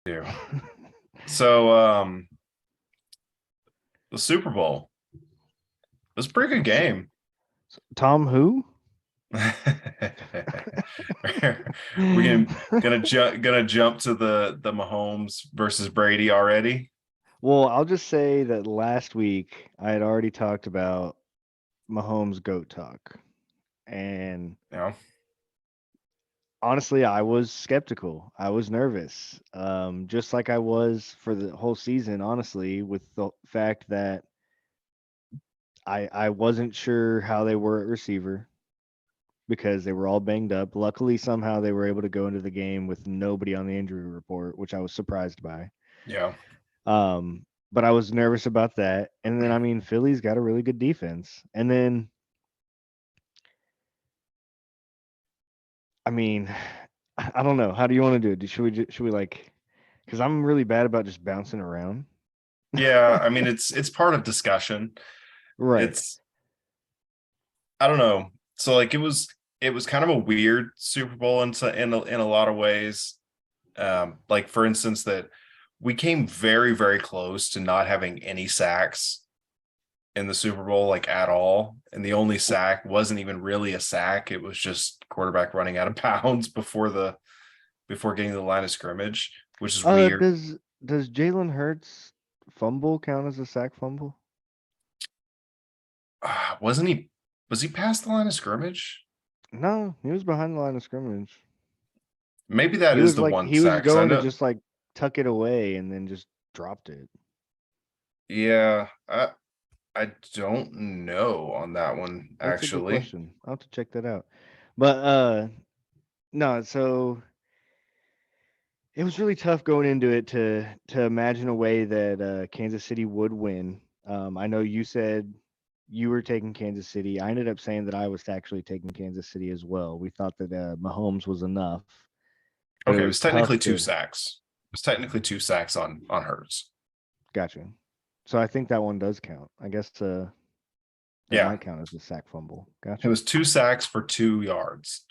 do. So the Super Bowl was a pretty good So, game. Tom who? We gonna jump to the Mahomes versus Brady already. Well, I'll just say that last week I had already talked about Mahomes GOAT talk. And Yeah. honestly, I was skeptical. I was nervous. Just like I was for the whole season, honestly, with the fact that I wasn't sure how they were at receiver because they were all banged up. Luckily, somehow they were able to go into the game with nobody on the injury report, which I was surprised by. Yeah. But I was nervous about that. And then, I mean, Philly's got a really good defense. And then, I mean, I don't know. How do you want to do it? Should we like? Because I'm really bad about just bouncing around. Yeah. I mean, it's part of discussion. Right. It's I don't know. So like it was kind of a weird Super Bowl in a lot of ways. Like for instance, that we came very, very close to not having any sacks in the Super Bowl, like at all. And the only sack wasn't even really a sack. It was just quarterback running out of bounds before getting to the line of scrimmage, which is Uh, weird. does does Jalen Hurts fumble count as a sack fumble? Wasn't he was he past the line of scrimmage? No, he was behind the line of scrimmage. Maybe that He is was the like one he was sack. 'Cause I going to know, just like tuck it away and then just dropped it. yeah, I don't know on that one That's a good actually. question. I'll have to check that out. But no, so it was really tough going into it to imagine a way that Kansas City would win. I know you said you were taking Kansas City. I ended up saying that I was actually taking Kansas City as well. We thought that Mahomes was enough, but it Okay, it was was technically tough two to. sacks. It was technically two sacks on Hurts. Gotcha. So I think that one does count. I guess that Yeah, might count as a sack fumble. it Gotcha. was two sacks for 2 yards.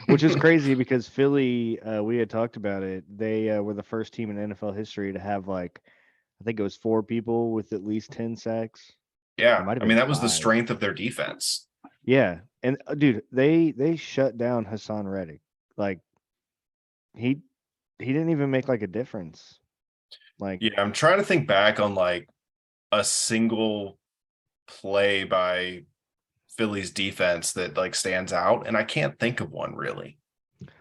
Which is crazy because Philly, we had talked about it. They were the first team in NFL history to have like, I think it was four people with at least 10 sacks. It Yeah, might have I mean been that was the five. strength of their defense. Yeah, and dude, they shut down Hassan Reddick. Like he he didn't even make like a difference. Like Yeah, I'm trying to think back on like a single play by Philly's defense that like stands out, and I can't think of one really.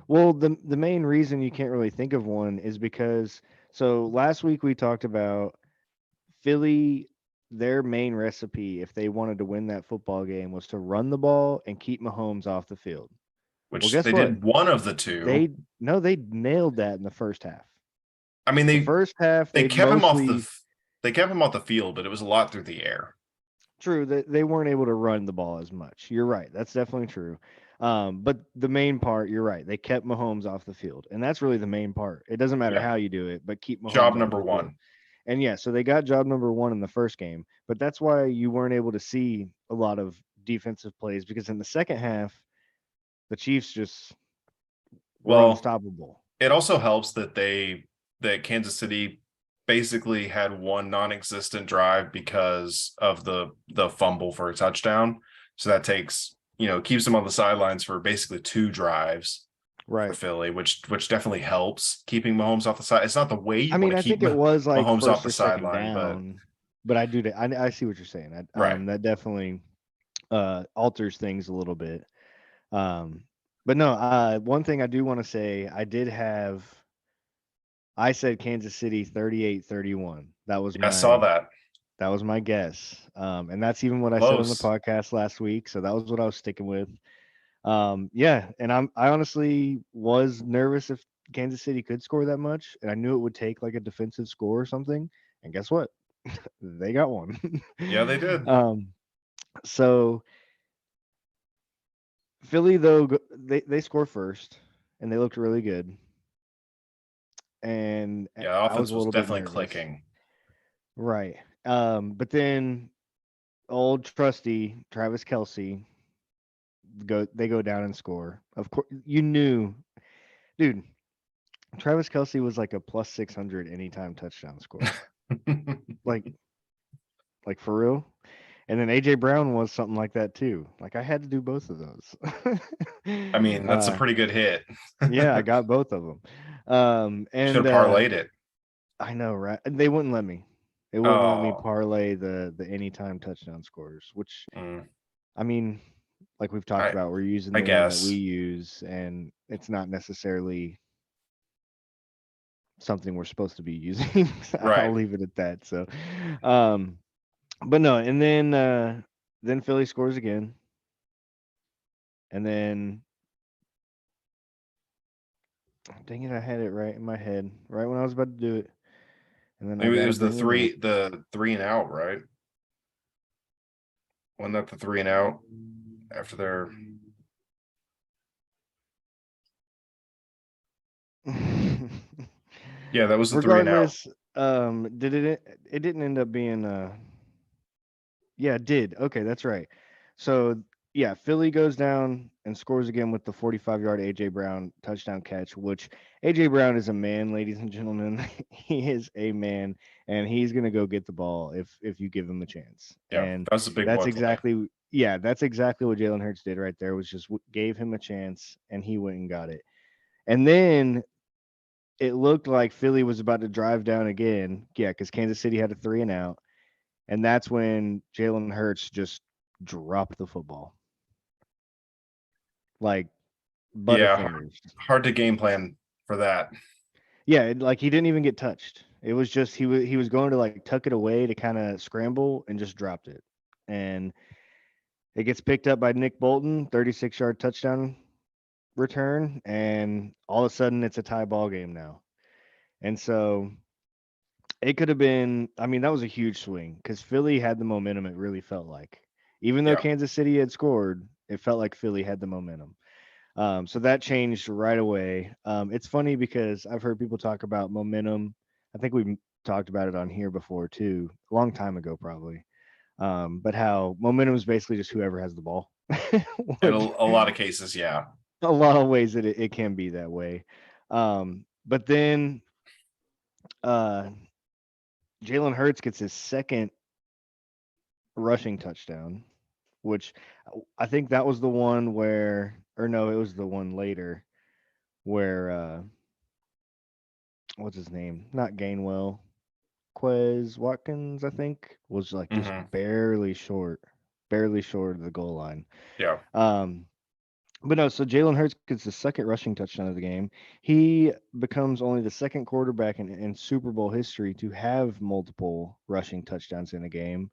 well, the main reason you can't really think of one is because so last week we talked about Philly, their main recipe if they wanted to win that football game was to run the ball and keep Mahomes off the field. Well, Which guess they what? did one of the two. They no, they nailed that in the first half. I mean The first half they they kept him off the mostly they kept him off the field, but it was a lot through the air. true that they weren't able to run the ball as much. You're right. That's definitely true. But the main part, you're right. They kept Mahomes off the field, and that's really the main part. It doesn't matter Yeah, how you do it, but keep job Mahomes off number the field. one. And yeah, so they got job number one in the first game, but that's why you weren't able to see a lot of defensive plays because in the second half, the Chiefs just were Well, unstoppable. it also helps that Kansas City basically had one non-existent drive because of the fumble for a touchdown. So that keeps them on the sidelines for basically two drives for Right. Philly, which definitely helps keeping Mahomes off the side. It's not the way I you want mean, to I keep think it was like Mahomes off first the or second sideline, but down, but I do. I see what you're saying. right. That definitely alters things a little bit. Um, but no, one thing I do want to say, I said Kansas City 38-31. Yeah, I saw that. That was my guess. And that's even what I said on the Close. podcast last week. So that was what I was sticking with. Yeah, and I honestly was nervous if Kansas City could score that much, and I knew it would take like a defensive score or something. And guess what? They got one. Yeah, they did. um, so Philly though they score first, and they looked really good, and Yeah, I was offense a was little bit definitely nervous. clicking. Right. But then old trusty Travis Kelsey they go down and score. Of course, you knew, dude. Travis Kelsey was like a plus 600 anytime touchdown scorer. Like like for real. And then AJ Brown was something like that too. Like I had to do both of those. I mean, that's a uh pretty good hit. yeah, I got both of them. Should And have parlayed it. I know, right? They wouldn't let me. They wouldn't let me Oh, parlay the anytime touchdown scores, which mm, I mean, like we've talked I about, we're using I the one that we guess. use, and it's not necessarily something we're supposed to be using. I'll Right. leave it at that. So, um, but no, and then Philly scores again, and then dang it, I had it right in my head right when I was about to do it, and then I It gotta was bring it up. the three and out, right? Wasn't that the three and out after their yeah, that was the three and out. Regardless, did it didn't end up being yeah, it did. Okay, that's right. So yeah, Philly goes down and scores again with the 45-yard AJ Brown touchdown catch, which AJ Brown is a man, ladies and gentlemen. He is a man, and he's gonna go get the ball if you give him a chance. Yeah, And that's a big that's boy play. exactly yeah, that's exactly what Jalen Hurts did right there. Was just gave him a chance, and he went and got it. And then it looked like Philly was about to drive down again. Yeah, because Kansas City had a three and out. And that's when Jalen Hurts just dropped the football like Yeah, butterfingers. hard to game plan for that. Yeah, like he didn't even get touched. It was just he was going to like tuck it away to kind of scramble and just dropped it. And it gets picked up by Nick Bolton, 36-yard touchdown return, and all of a sudden it's a tie ball game now. And so it could have been, I mean, that was a huge swing because Philly had the momentum, it really felt like. Even though Yeah, Kansas City had scored, it felt like Philly had the momentum. So that changed right away. It's funny because I've heard people talk about momentum. I think we've talked about it on here before too, a long time ago probably. But how momentum is basically just whoever has the ball, in which a lot of cases, yeah, a lot of ways that it can be that way. But then uh, Jalen Hurts gets his second rushing touchdown, which I think that was the one where, or no, it was the one later where what's his name? Not Gainwell. Quez Watkins, I think, was like just hmm barely short of the goal line. yeah, Um, but no, so Jalen Hurts gets the second rushing touchdown of the game. He becomes only the second quarterback in Super Bowl history to have multiple rushing touchdowns in a game.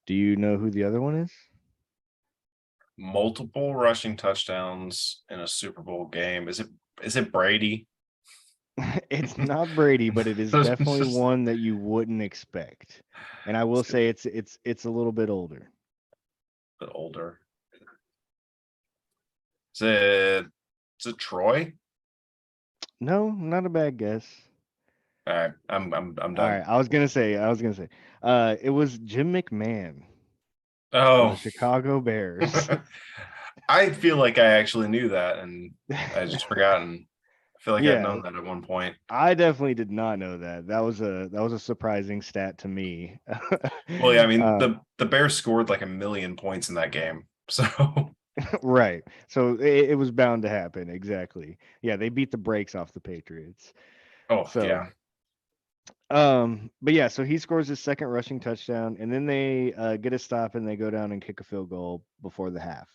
Do you know who the other one is? multiple rushing touchdowns in a Super Bowl game. Is it Brady? It's not Brady, but it is It's definitely just one that you wouldn't expect. And I will it's a say it's a little bit older. bit older. Is it is it Troy? No, not a bad guess. All right, I'm All done. right, I was gonna say, it was Jim McMahon of the Oh, Chicago Bears. I feel like I actually knew that, and I just forgotten. I feel like I'd Yeah, known that at one point. I definitely did not know that. That was a surprising stat to me. Well, yeah, I mean uh, the Bears scored like a million points in that game, so right, so it was bound to happen. Exactly. Yeah, they beat the brakes off the Patriots. oh So, yeah, but yeah, so he scores his second rushing touchdown, and then they get a stop and they go down and kick a field goal before the half.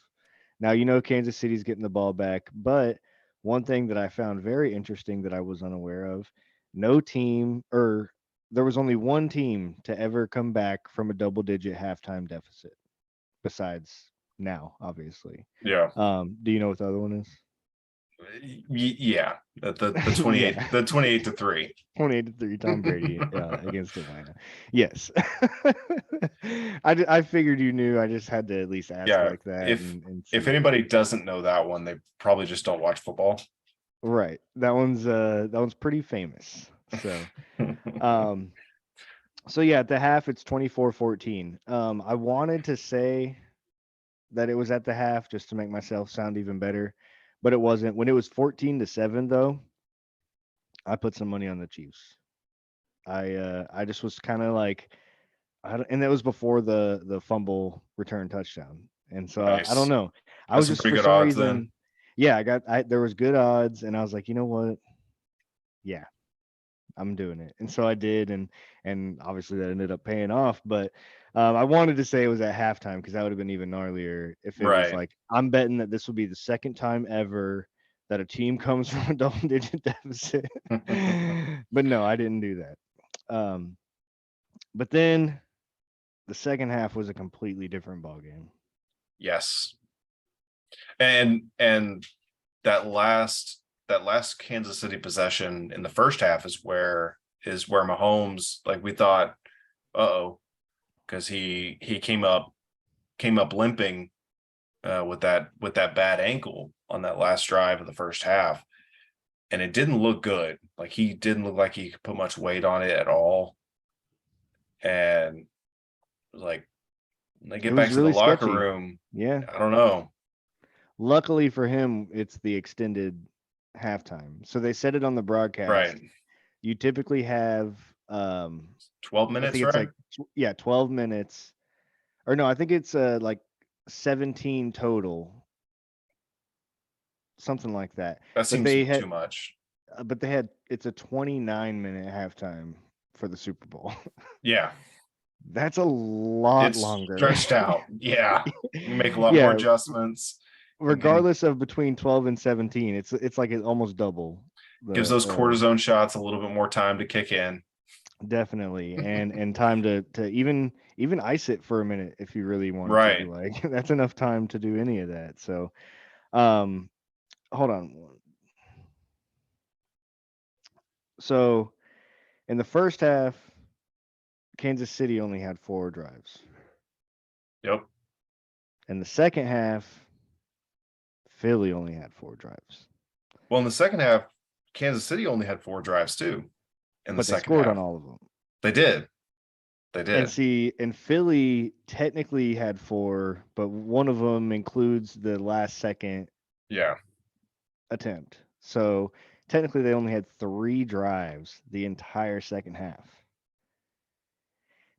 Now, you know, Kansas City's getting the ball back, but one thing that I found very interesting that I was unaware of, no team, or there was only one team to ever come back from a double digit halftime deficit besides now, obviously. yeah. Do you know what the other one is? Yeah, the Yeah. 28 to 3. 28-3 Tom Brady against Atlanta. Yes. I figured you knew. I just had to at least ask Yeah, like that and if see. anybody doesn't know that one, they probably just don't watch football. Right. That one's pretty famous. Um so yeah, at the half it's 24-14. I wanted to say that it was at the half just to make myself sound even better, but it wasn't. When it was 14-7 though, I put some money on the Chiefs. I just was kind of like, and that was before the fumble return touchdown. And so I don't Nice. know. I That's was some just pretty for good some odds then. reason, yeah, there was good odds, and I was like, you know what? Yeah, I'm doing it. And so I did, and obviously that ended up paying off. But I wanted to say it was at halftime because that would have been even gnarlier if it was Right. like, I'm betting that this will be the second time ever that a team comes from a double digit deficit. But no, I didn't do that. But then the second half was a completely different ball game. Yes. And that last Kansas City possession in the first half is where Mahomes, like, we thought, uh-oh, because he came up limping with that bad ankle on that last drive of the first half, and it didn't look good. Like, he didn't look like he could put much weight on it at all. And it was like, when they It get back was to the really locker sketchy. room, Yeah. I don't know. Luckily for him, it's the extended halftime. So they said it on the Right. broadcast. You typically have, 12 I minutes, think it's right? like, yeah, 12 minutes. Or no, I think it's like 17 total, something like that. That But seems they had, too much. it's a 29-minute halftime for the Super Bowl. Yeah. That's a lot It's longer. stretched out. Yeah. You make a lot more Yeah, adjustments. You can regardless of between 12 and 17, it's like it's almost double gives those the cortisone shots a little bit more time to kick in. definitely, and time to even ice it for a minute if you really wanted to. Right. Like that's enough time to do any of that. So um hold on. So in the first half, Kansas City only had 4 drives. Yep. In the second half, Philly only had 4 drives. Well, in the second half, Kansas City only had 4 drives too in the But they second scored on half. all of them. They did. They And did. see, and Philly technically had 4, but one of them includes the last second Yeah. attempt. So technically, they only had 3 drives the entire second half.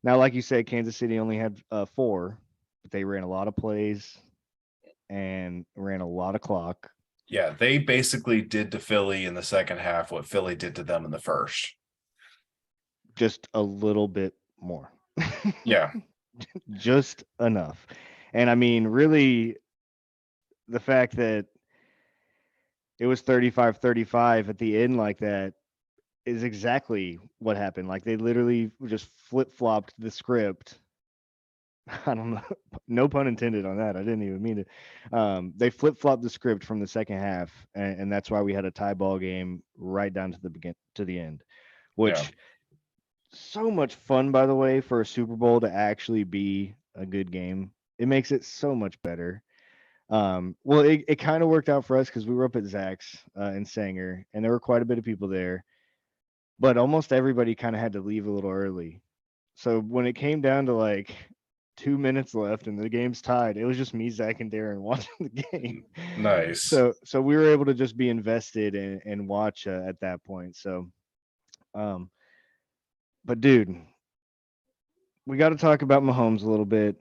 Now, like you said, Kansas City only had 4, but they ran a lot of plays and ran a lot of clock. Yeah. They basically did to Philly in the second half what Philly did to them in the first. Just a little bit more. Yeah. Just enough. And I mean, really, the fact that it was 35-35 at the end like that is exactly what happened. Like they literally just flip flopped the script. I don't know, no pun intended on that. I didn't even mean it. They flip flopped the script from the second half, and that's why we had a tie ball game right down to the end, Yeah. which so much fun, by the way, for a Super Bowl to actually be a good game. It makes it so much better. Well, it kind of worked out for us because we were up at Zach's in Sanger, and there were quite a bit of people there, but almost everybody kind of had to leave a little early. So when it came down to like 2 minutes left and the game's tied, it was just me, Zach, and Darren watching the game. Nice. So we were able to just be invested and watch at that point. So, um, but dude, we got to talk about Mahomes a little bit.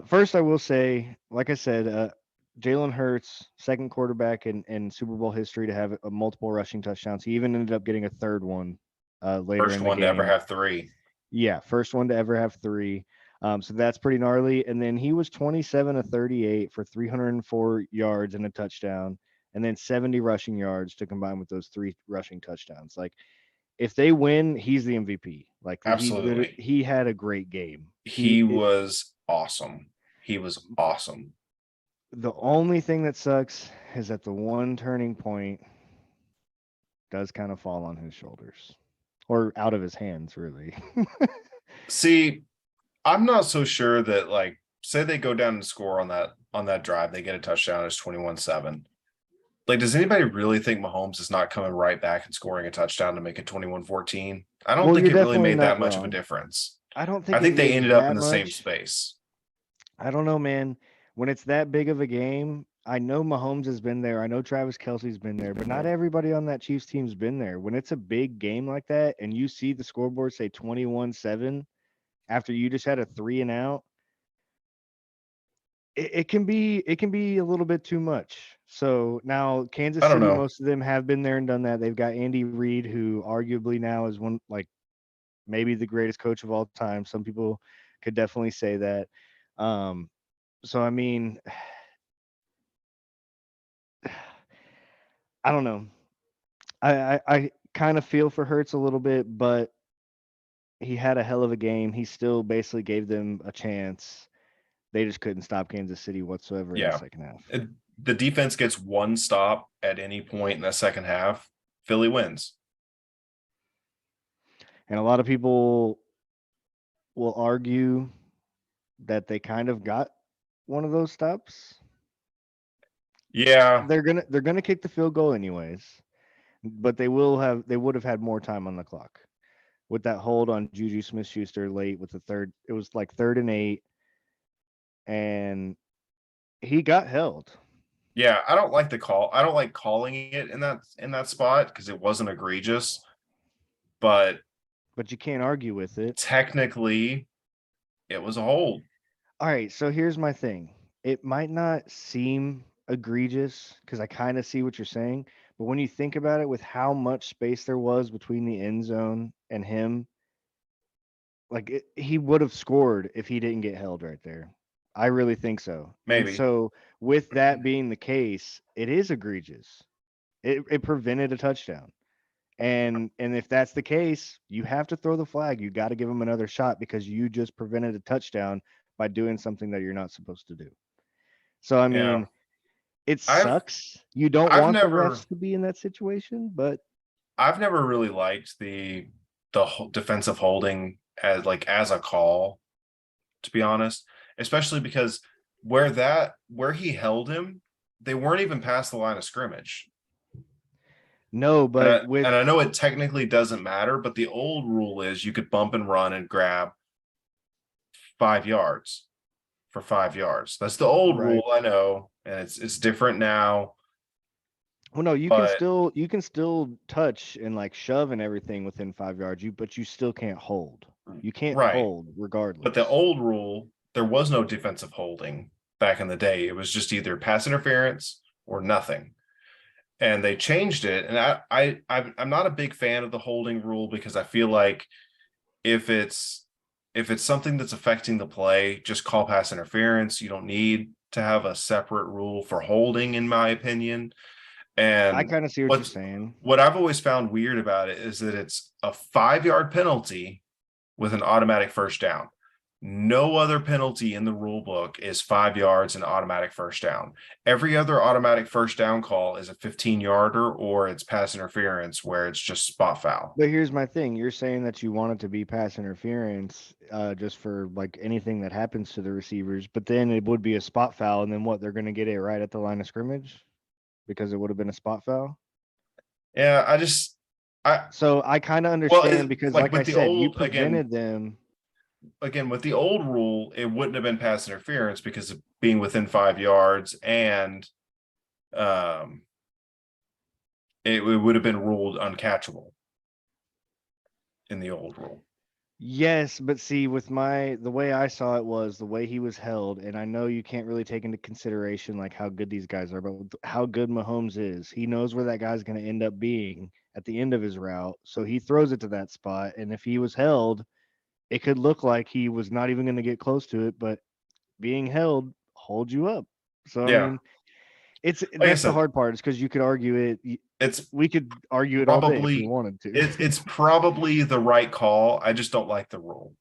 First, I will say, like I said, Jalen Hurts, second quarterback in Super Bowl history to have multiple rushing touchdowns. He even ended up getting a third one later First in the one to ever game. have 3. Yeah, first one to ever have 3. So that's pretty gnarly. And then he was 27 to 38 for 304 yards and a touchdown, and then 70 rushing yards to combine with those 3 rushing touchdowns. Like if they win, he's the MVP. Like Absolutely. he had a great game. He was awesome. He was awesome. The only thing that sucks is that the one turning point does kind of fall on his shoulders or out of his hands, really. See, I'm not so sure that, like, say they go down and score on that drive, they get a touchdown, it's 21-7. Like, does anybody really think Mahomes is not coming right back and scoring a touchdown to make it 21-14? I don't Well, think you're it really definitely made that not much of a wrong. difference. I don't I think it think they made ended up in that the same much. space. I don't know, man. When it's that big of a game, I know Mahomes has been there. I know Travis Kelsey's been there, but not everybody on that Chiefs team's been there. When it's a big game like that and you see the scoreboard say 21-7 after you just had a 3-and-out, it can be a little bit too much. So now Kansas I don't City, know. most of them have been there and done that. They've got Andy Reid, who arguably now is one, like, maybe the greatest coach of all time. Some people could definitely say that. So I mean, I don't know. I kind of feel for Hurts a little bit, but he had a hell of a game. He still basically gave them a chance. They just couldn't stop Kansas City whatsoever in the Yeah. second half. The defense gets one stop at any point in the second half, Philly wins. And a lot of people will argue that they kind of got one of those stops. Yeah. They're gonna kick the field goal anyways, but they would have had more time on the clock with that hold on Juju Smith-Schuster late with the third. It was like 3rd and 8, and he got held. Yeah, I don't like the call. I don't like calling it in that spot because it wasn't egregious, but But you can't argue with it. technically it was a hold. All right, so here's my thing. It might not seem egregious because I kind of see what you're saying, but when you think about it, with how much space there was between the end zone and him, like he would have scored if he didn't get held right there. I really think so. And Maybe. so, with that being the case, it is egregious. It prevented a touchdown. And if that's the case, you have to throw the flag. You got to give him another shot because you just prevented a touchdown by doing something that you're not supposed to do. So I Yeah. mean, it I've sucks. You don't I've want the never refs to be in that situation, but I've never really liked the defensive holding as a call, to be honest, especially because where he held him, they weren't even past the line of scrimmage. no, And but with I know it technically doesn't matter, but the old rule is you could bump and run and grab 5 yards for 5 yards. That's the old right. rule, I know, and it's different now. Well, no, But you can still touch and like shove and everything within 5 yards. But you still can't hold. You can't right, hold but the regardless. old rule, there was no defensive holding back in the day. It was just either pass interference or nothing. And they changed it. And I'm not a big fan of the holding rule because I feel like if it's if it's something that's affecting the play, just call pass interference. You don't need to have a separate rule for holding, in my opinion. I And kind of see what you're saying. what I've always found weird about it is that it's a 5 yard penalty with an automatic first down. No other penalty in the rule book is 5 yards and automatic first down. Every other automatic first down call is a 15 yarder or it's pass interference where it's just spot foul. But here's my thing. You're saying that you want it to be pass interference, just for like anything that happens to the receivers, but then it would be a spot foul, and then what? They're going to get it right at the line of scrimmage because it would have been a spot foul. Yeah, I So I kind of well, understand because, like like I with the said, you old again, prevented them. with the old rule, it wouldn't have been pass interference because of being within 5 yards, and um, it would have been ruled uncatchable in the old rule. Yes, but see, with the way I saw it was the way he was held, and I know you can't really take into consideration like how good these guys are, but with how good Mahomes is, he knows where that guy's going to end up being at the end of his route, so he throws it to that spot, and if he was held, it could look like he was not even going to get close to it, but being held holds you up. So I Yeah, mean, it's like I that's the said, hard part is because you could argue it. it's We could argue it all day if we probably wanted to. it's probably the right call. I just don't like the rule.